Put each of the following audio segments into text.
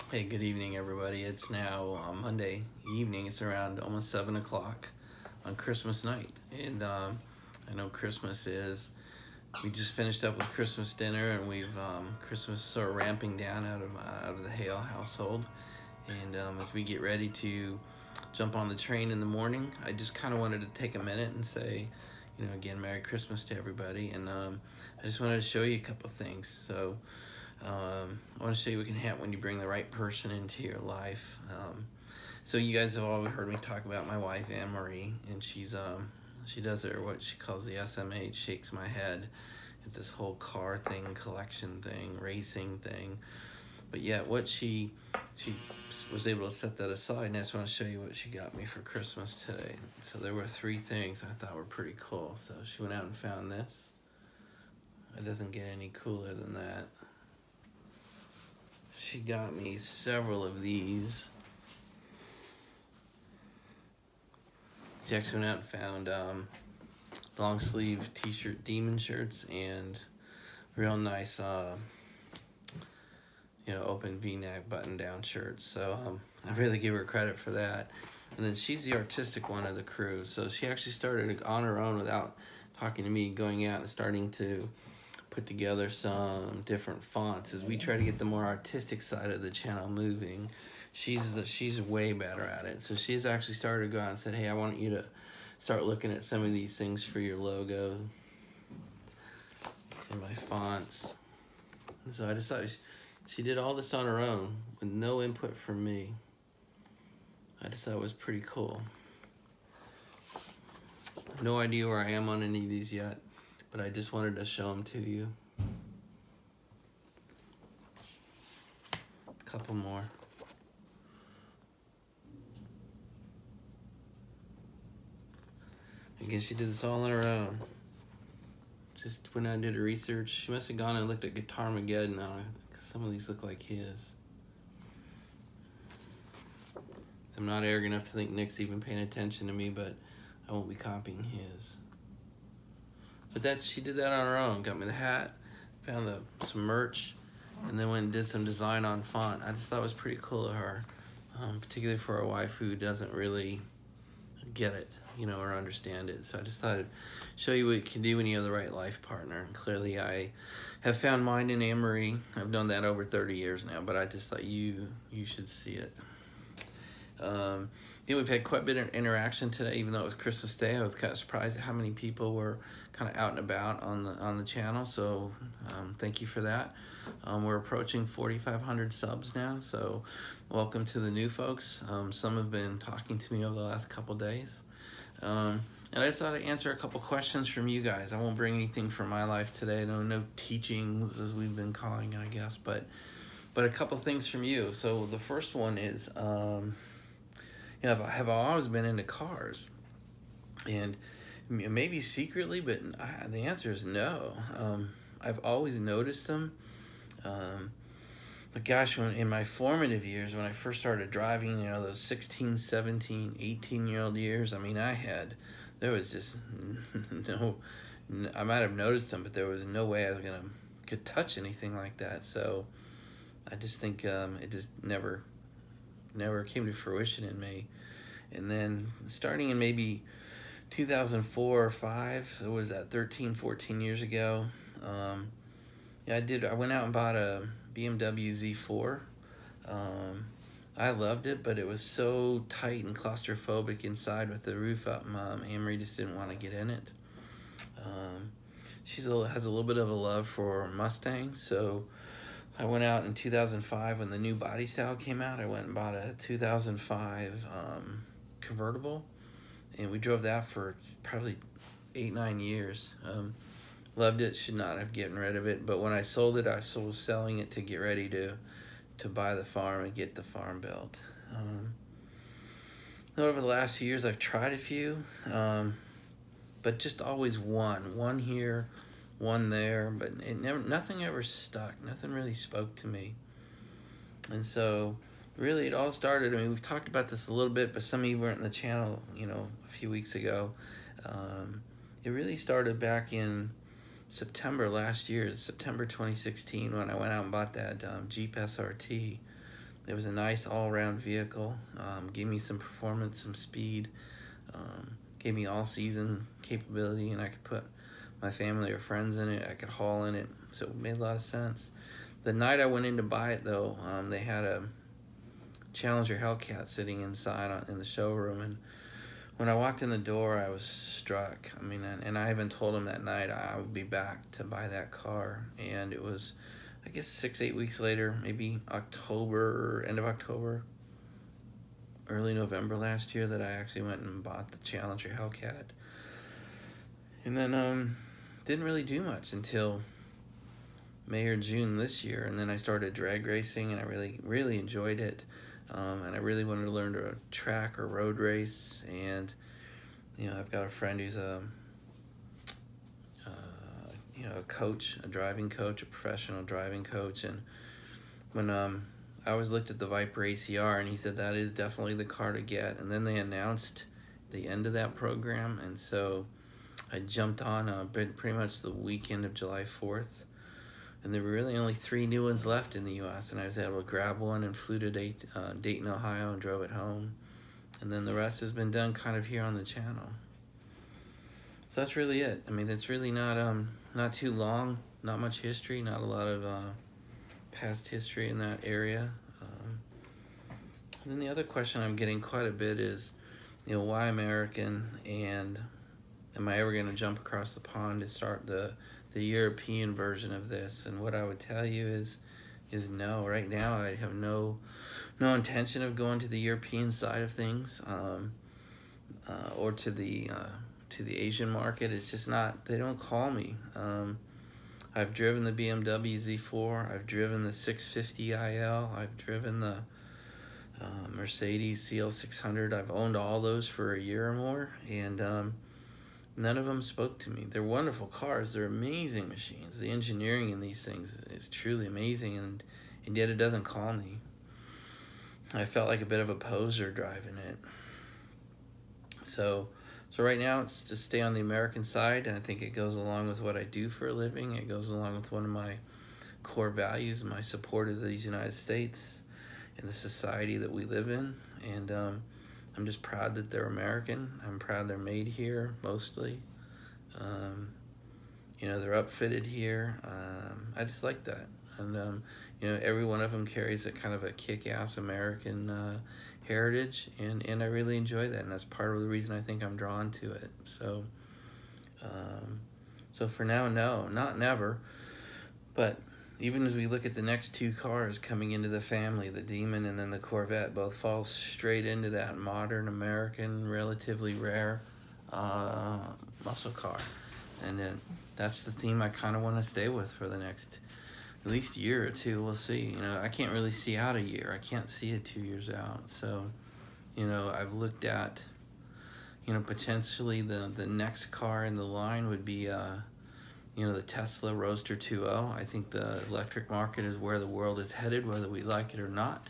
Hey, good evening, everybody. It's now Monday evening. It's around almost 7 o'clock on Christmas night. And I know Christmas is, we just finished up with Christmas dinner, and Christmas is sort of ramping down out of the Hale household. And as we get ready to jump on the train in the morning, I just kind of wanted to take a minute and say, again, Merry Christmas to everybody. And I just wanted to show you a couple things. I want to show you what can happen when you bring the right person into your life. So you guys have all heard me talk about my wife, Anne Marie, and she does what she calls the SMH, shakes my head at this whole car thing, collection thing, racing thing. But yet what she was able to set that aside, and I just want to show you what she got me for Christmas today. So there were 3 things I thought were pretty cool. So she went out and found this. It doesn't get any cooler than that. She got me several of these. She actually went out and found long sleeve t-shirt demon shirts and real nice open v-neck button down shirts. So I really give her credit for that. And then she's the artistic one of the crew, so she actually started on her own without talking to me, going out and starting to put together some different fonts as we try to get the more artistic side of the channel moving. She's way better at it. So she's actually started to go out and said, hey, I want you to start looking at some of these things for your logo and my fonts. And so I decided she did all this on her own with no input from me. I just thought it was pretty cool. No idea where I am on any of these yet, but I just wanted to show them to you. A couple more. Again, she did this all on her own. Just went out and did her research. She must have gone and looked at Guitarmageddon now, because some of these look like his. I'm not arrogant enough to think Nick's even paying attention to me, but I won't be copying his. But she did that on her own. Got me the hat, found some merch, and then went and did some design on font. I just thought it was pretty cool of her, particularly for a wife who doesn't really get it, or understand it. So I just thought I'd show you what you can do when you have the right life partner. And clearly I have found mine in Anne Marie. I've done that over 30 years now, but I just thought you should see it. We've had quite a bit of interaction today, even though it was Christmas Day. I was kind of surprised at how many people were kind of out and about on the channel. So thank you for that. We're approaching 4,500 subs now. So welcome to the new folks. Some have been talking to me over the last couple days. And I just thought I'd answer a couple questions from you guys. I won't bring anything from my life today. No teachings, as we've been calling it, I guess, but a couple things from you. So the first one is, have I always been into cars? And maybe secretly, but the answer is no. I've always noticed them. But gosh, in my formative years, when I first started driving, those 16, 17, 18-year-old years, I mean, there was just I might have noticed them, but there was no way I could touch anything like that. So I just think it just never came to fruition in me. And then starting in maybe 2004 or 5, it was that 13, 14 years ago. I went out and bought a BMW Z4. I loved it, but it was so tight and claustrophobic inside with the roof up. Anne Marie just didn't want to get in it. She has a little bit of a love for Mustangs, so I went out in 2005 when the new body style came out. I went and bought a 2005 convertible, and we drove that for probably 8-9 years. Loved it, should not have gotten rid of it, but when I sold it, I was selling it to get ready to buy the farm and get the farm built. Over the last few years, I've tried a few, but just always one here, one there, but nothing ever stuck. Nothing really spoke to me. And so really it all started, we've talked about this a little bit, but some of you weren't in the channel, a few weeks ago. It really started back in September last year, September 2016, when I went out and bought that Jeep SRT. It was a nice all-around vehicle. Gave me some performance, some speed. Gave me all-season capability, and I could put my family or friends in it. I could haul in it, so it made a lot of sense. The night I went in to buy it, though, they had a Challenger Hellcat sitting inside in the showroom, and when I walked in the door, I was struck. I mean, and I even told them that night I would be back to buy that car, and it was, I guess, 6-8 weeks later, maybe October, end of October, early November last year, that I actually went and bought the Challenger Hellcat. And then didn't really do much until May or June this year, and then I started drag racing, and I really enjoyed it. And I really wanted to learn to track or road race, and I've got a friend who's a coach, a driving coach, a professional driving coach, and when I always looked at the Viper ACR, and he said that is definitely the car to get. And then they announced the end of that program, and so I jumped on pretty much the weekend of July 4th. And there were really only 3 new ones left in the U.S., and I was able to grab one and flew to Dayton, Ohio, and drove it home. And then the rest has been done kind of here on the channel. So that's really it. I mean, it's really not too long, not much history, not a lot of past history in that area. And then the other question I'm getting quite a bit is, why American, and am I ever going to jump across the pond to start the European version of this? And what I would tell you is no. Right now, I have no intention of going to the European side of things, or to the Asian market. It's just not. They don't call me. I've driven the BMW Z4. I've driven the 650 IL. I've driven the Mercedes CL600. I've owned all those for a year or more, and none of them spoke to me. They're wonderful cars. They're amazing machines. The engineering in these things is truly amazing, and yet it doesn't call me. I felt like a bit of a poser driving it. So right now, it's to stay on the American side, and I think it goes along with what I do for a living. It goes along with one of my core values, my support of the United States and the society that we live in. And I'm just proud that they're American. I'm proud they're made here, mostly. They're upfitted here. I just like that. And, every one of them carries a kind of a kick-ass American heritage, and I really enjoy that, and that's part of the reason I think I'm drawn to it. So for now, no, not never, but even as we look at the next 2 cars coming into the family, the Demon and then the Corvette, both fall straight into that modern American, relatively rare muscle car. And then that's the theme I kind of want to stay with for the next at least year or 2. We'll see. I can't really see out a year. I can't see it 2 years out. So, I've looked at, potentially the next car in the line would be, the Tesla Roadster 2.0. I think the electric market is where the world is headed, whether we like it or not.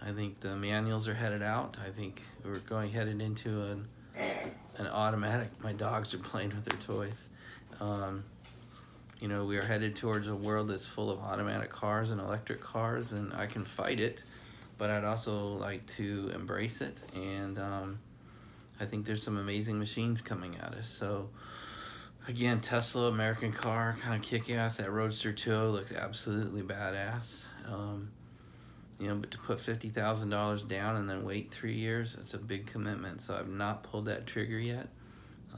I think the manuals are headed out. I think we're headed into an automatic. My dogs are playing with their toys. We are headed towards a world that's full of automatic cars and electric cars, and I can fight it, but I'd also like to embrace it. And I think there's some amazing machines coming at us. So again, Tesla, American car, kind of kick-ass. That Roadster 2.0 looks absolutely badass. But to put $50,000 down and then wait 3 years, that's a big commitment. So I've not pulled that trigger yet.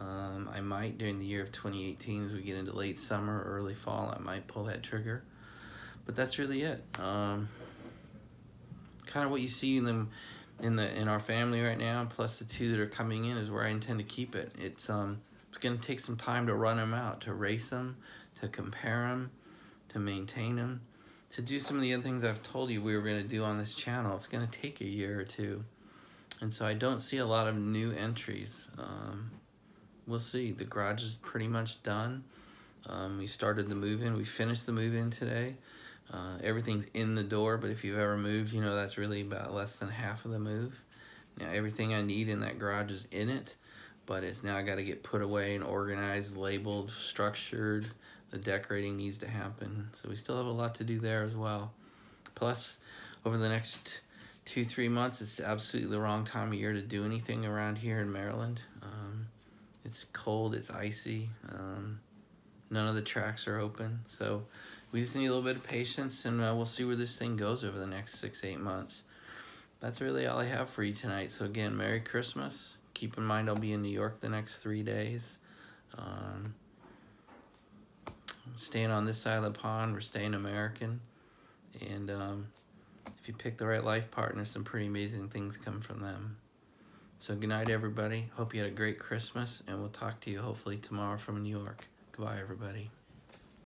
I might during the year of 2018, as we get into late summer or early fall, I might pull that trigger. But that's really it. Kind of what you see in our family right now, plus the 2 that are coming in, is where I intend to keep it. It's going to take some time to run them out, to race them, to compare them, to maintain them, to do some of the other things I've told you we were going to do on this channel. It's going to take a year or 2. And so I don't see a lot of new entries. We'll see. The garage is pretty much done. We started the move-in. We finished the move-in today. Everything's in the door, but if you've ever moved, that's really about less than half of the move. Now, everything I need in that garage is in it, but it's now got to get put away and organized, labeled, structured. The decorating needs to happen. So we still have a lot to do there as well. Plus, over the next 2-3 months. It's absolutely the wrong time of year to do anything around here in Maryland. It's cold, it's icy, none of the tracks are open, so we just need a little bit of patience, and we'll see where this thing goes over the next 6-8 months. That's really all I have for you tonight. So again, Merry Christmas. Keep in mind I'll be in New York the next 3 days. Staying on this side of the pond, we're staying American, and if you pick the right life partner, some pretty amazing things come from them. So good night, everybody. Hope you had a great Christmas, and we'll talk to you hopefully tomorrow from New York. Goodbye, everybody.